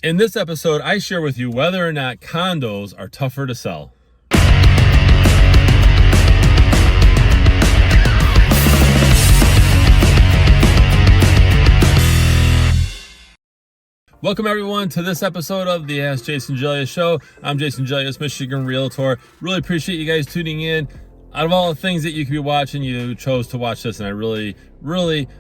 In this episode, I share with you whether or not condos are tougher to sell. Welcome everyone to this episode of the AskJasonGelios show. I'm Jason Gelios, Michigan Realtor. Really appreciate you guys tuning in. Out of all the things that you could be watching, you chose to watch this, and I really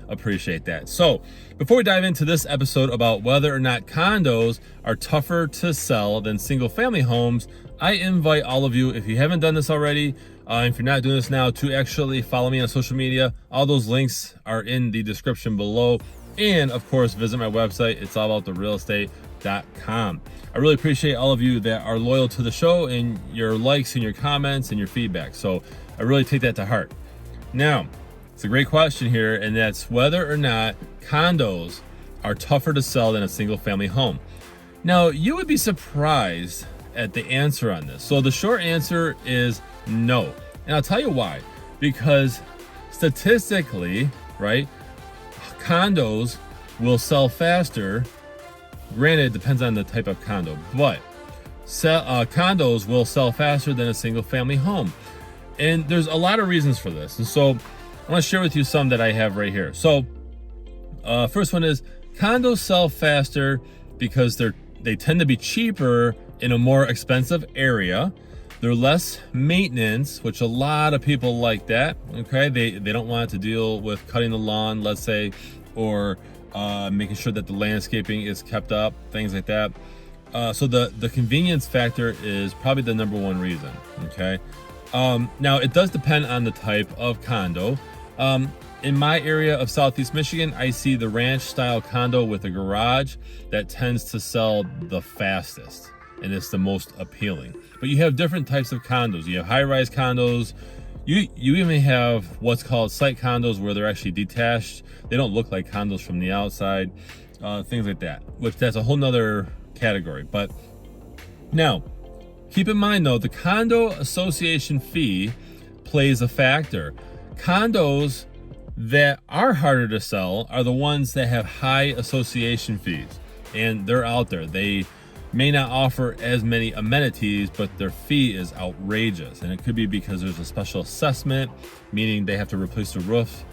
appreciate that. So before we dive into this episode about whether or not condos are tougher to sell than single family homes, I invite all of you, if you haven't done this already, if you're not doing this now, to actually follow me on social media. All those links are in the description below. And of course, visit my website. It's allabouttherealestate.com. I really appreciate all of you that are loyal to the show and your likes and your comments and your feedback. So I really take that to heart. Now, it's a great question here, and that's whether or not condos are tougher to sell than a single family home. Now, you would be surprised at the answer on this. So the short answer is no. And I'll tell you why. Because statistically, right, condos will sell faster. Granted, it depends on the type of condo, but condos will sell faster than a single family home. And there's a lot of reasons for this. And so I want to share with you some that I have right here. So first one is condos sell faster because they tend to be cheaper in a more expensive area. They're less maintenance, which a lot of people like that. Okay, they don't want to deal with cutting the lawn, let's say, or making sure that the landscaping is kept up, things like that. So the convenience factor is probably the number one reason. Okay. Now it does depend on the type of condo. In my area of Southeast Michigan, I see the ranch style condo with a garage that tends to sell the fastest, and it's the most appealing. But you have different types of condos. You have high-rise condos. You even have what's called site condos, where they're actually detached. They don't look like condos from the outside, things like that, which that's a whole nother category. But now, keep in mind though, the condo association fee plays a factor. Condos that are harder to sell are the ones that have high association fees, and they're out there. They may not offer as many amenities, but their fee is outrageous. And it could be because there's a special assessment, meaning they have to replace the roof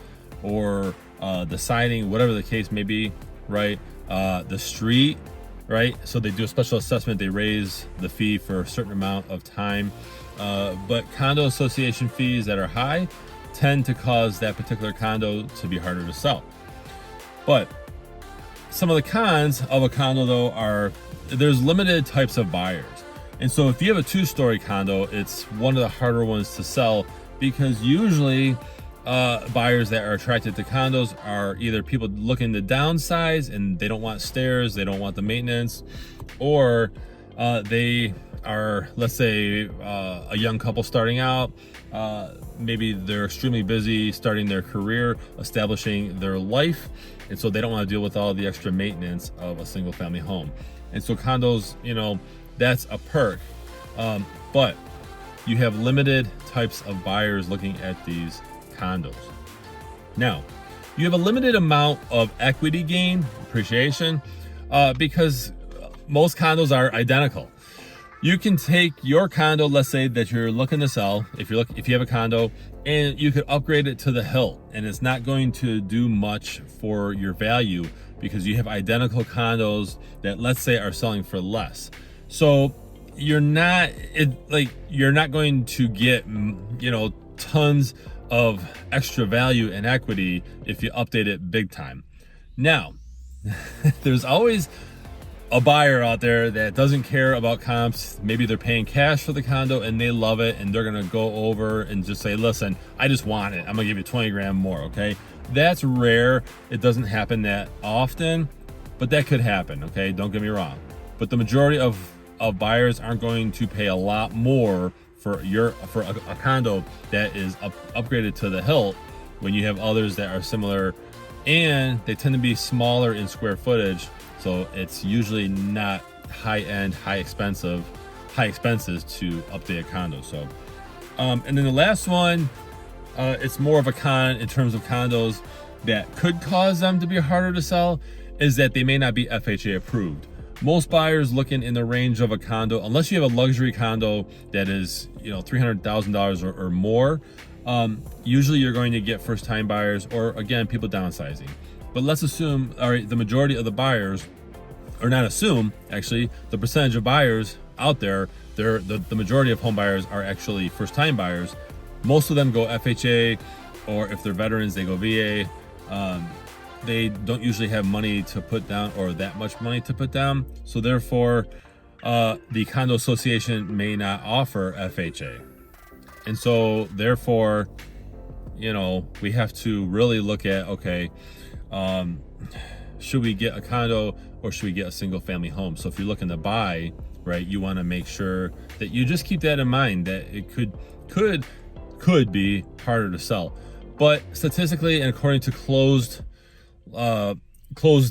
or the siding, whatever the case may be, right? The street, right? So they do a special assessment, they raise the fee for a certain amount of time. But condo association fees that are high tend to cause that particular condo to be harder to sell. But some of the cons of a condo though are there's limited types of buyers. And so if you have a two-story condo, it's one of the harder ones to sell, because usually buyers that are attracted to condos are either people looking to downsize and they don't want stairs, they don't want the maintenance, or they are, let's say, a young couple starting out. Maybe they're extremely busy starting their career, establishing their life, and so they don't want to deal with all the extra maintenance of a single family home. And so condos, that's a perk. But you have limited types of buyers looking at these condos. Now, you have a limited amount of equity gain, appreciation, because most condos are identical. You can take your condo, let's say that you're looking to sell, if you have a condo, and you could upgrade it to the hilt, and it's not going to do much for your value because you have identical condos that, let's say, are selling for less. So you're not going to get, tons of extra value and equity if you update it big time. Now, there's always a buyer out there that doesn't care about comps. Maybe they're paying cash for the condo and they love it, and they're gonna go over and just say, listen, I just want it, I'm gonna give you 20 grand more. Okay, that's rare. It doesn't happen that often, but that could happen. Okay, don't get me wrong, but the majority of buyers aren't going to pay a lot more for a condo that is upgraded to the hilt, when you have others that are similar, and they tend to be smaller in square footage. So it's usually not high-end, high expenses to update a condo. So, and then the last one, it's more of a con in terms of condos that could cause them to be harder to sell, is that they may not be FHA approved. most buyers looking in the range of a condo, unless you have a luxury condo that is, $300,000 or more, usually you're going to get first time buyers, or again, people downsizing. But let's assume, all right, the majority of the buyers, or not assume, actually, the percentage of buyers out there, the majority of home buyers are actually first time buyers. Most of them go FHA, or if they're veterans, they go VA. They don't usually have money to put down, or that much money to put down. So therefore, the condo association may not offer FHA. And so therefore, we have to really look at, okay, should we get a condo or should we get a single family home? So if you're looking to buy, right, you want to make sure that you just keep that in mind, that it could be harder to sell. But statistically, and according to closed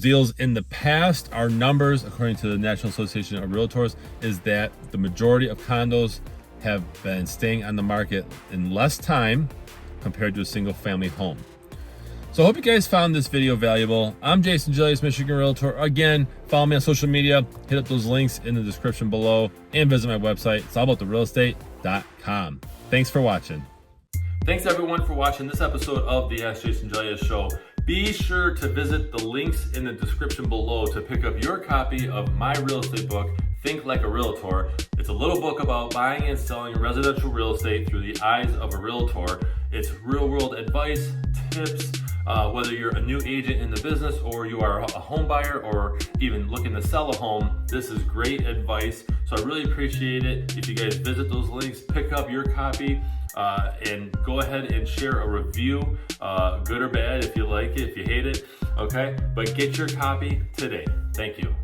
deals in the past, our numbers, according to the National Association of Realtors, is that the majority of condos have been staying on the market in less time compared to a single family home. So I hope you guys found this video valuable. I'm Jason Gelios, Michigan Realtor. Again, follow me on social media, hit up those links in the description below, and visit my website. It's allabouttherealestate.com. Thanks for watching. Thanks everyone for watching this episode of the Ask Jason Gelios Show. Be sure to visit the links in the description below to pick up your copy of my real estate book, Think Like a Realtor. It's a little book about buying and selling residential real estate through the eyes of a realtor. It's real world advice, tips, whether you're a new agent in the business or you are a home buyer or even looking to sell a home. This is great advice. So I really appreciate it if you guys visit those links, pick up your copy, and go ahead and share a review, good or bad, if you like it, if you hate it, okay? But get your copy today. Thank you.